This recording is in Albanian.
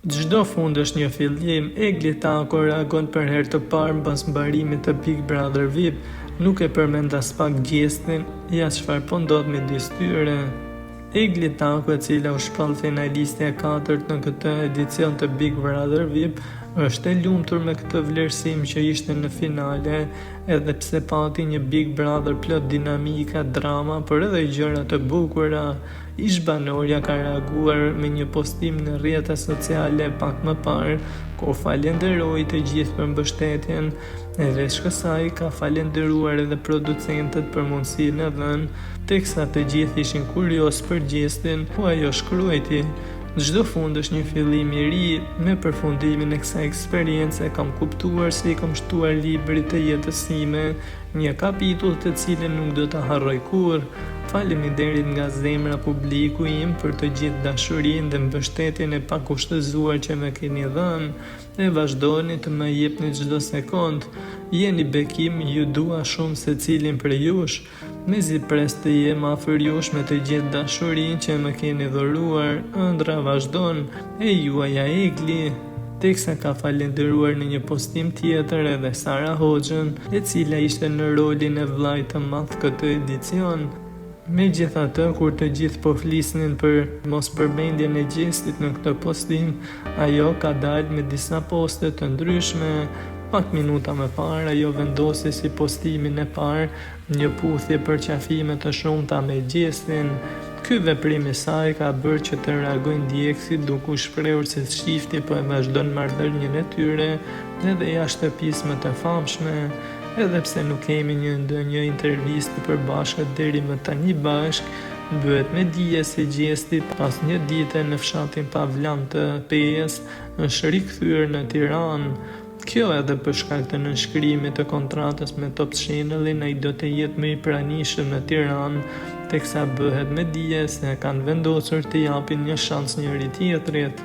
Çdo fund është një fillim. Egli Tako reagon për herë të parë mbas mbarimit të Big Brother VIP, nuk e përmend as pak gjestin, ja çfarë po ndodh midis tyre. Egli Tako, e cila u shpall finaliste e 4 në këtë edicion të Big Brother VIP, është e lumtur me këtë vlerësim që ishte në finale, edhe pse pati një Big Brother plot dinamika, drama, por edhe gjëra të bukura. Ish banorja ka reaguar me një postim në rrjetet sociale pak më parë, ku falenderoi të gjithë për mbështetjen, e veç kësaj ka falenderuar edhe producentët për mundësinë e dhënë, teksa të gjithë ishin kurioz për gjestin, ku ajo shkruajti: "Çdo fund është një fillim i ri, me përfundimin e kësaj eksperience kam kuptuar se i kam shtuar librit të jetës time, një kapitull të cilin nuk do ta harroj kurrë. Faleminderit nga zemra publiku im për të gjithë dashurinë dhe mbështetjen e pakushtëzuar që më keni dhënë, e vazhdoni të më jepni çdo sekond. Jeni bekim, ju dua shumë secilin prej jush. Mezi pres të jem afër jush me të gjithë dashurinë që më keni dhuruar. Ëndra vazhdon, e juaja Egli." Teksa ka falenderuar në një postim tjetër edhe Sara Hoxhën, e cila ishte në rolin e vllajt të madh këtë edicion. Megjithatë, kur të gjithë po flisnin për mos përmendjen e gjestit në këtë postim, ajo ka dalë me disa poste të ndryshme. Pak minuta më parë, ajo vendosi si postimin e parë një puthje për qafime të shumta me gjestin. Ky veprim i saj ka bërë që të reagojnë ndjekësit, duke u shprehur se shifti po e vazhdon marrëdhënien e tyre edhe jashtë shtëpisë më të famshme. Edhe pse nuk kemi ndonjë intervistë të përbashkët deri më tani bashk, bëhet me dije se gjesti pas një dite në fshatin Pavlan të Pejës është rikthyer në Tiranë. Kjo edhe për shkak të nënshkrimit të kontratës me Top Channel-in, ai do të jetë më i pranishëm në Tiranë, teksa bëhet me dije se kanë vendosur të japin një shans njëri tjetrit.